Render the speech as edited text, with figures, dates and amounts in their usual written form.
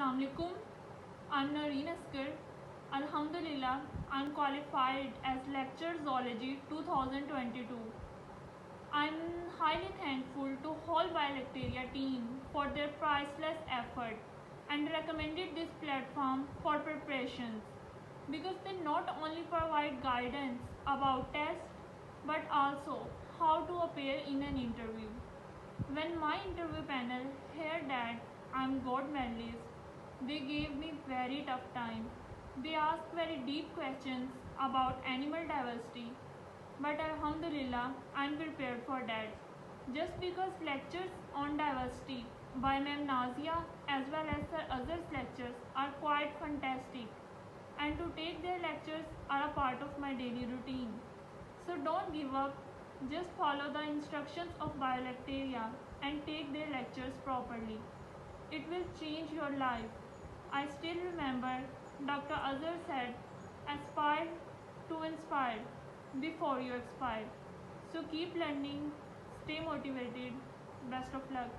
Assalamualaikum. I'm Noreen Asghar. Alhamdulillah, I'm qualified as lecturer Zoology 2022. I'm highly thankful to whole Biolecteria team for their priceless effort and recommended this platform for preparations because they not only provide guidance about tests but also how to appear in an interview. When my interview panel heard that I'm gold medalist, they gave me very tough time. They asked very deep questions about animal diversity, but Alhamdulillah, I'm prepared for that. Just because lectures on diversity by Ma'am Nazia as well as her other lectures are quite fantastic, and to take their lectures are a part of my daily routine. So don't give up, just follow the instructions of Biolecteria and take their lectures properly. It will change your life. I still remember Dr. Azhar said, aspire to inspire before you expire. So keep learning, stay motivated. Best of luck.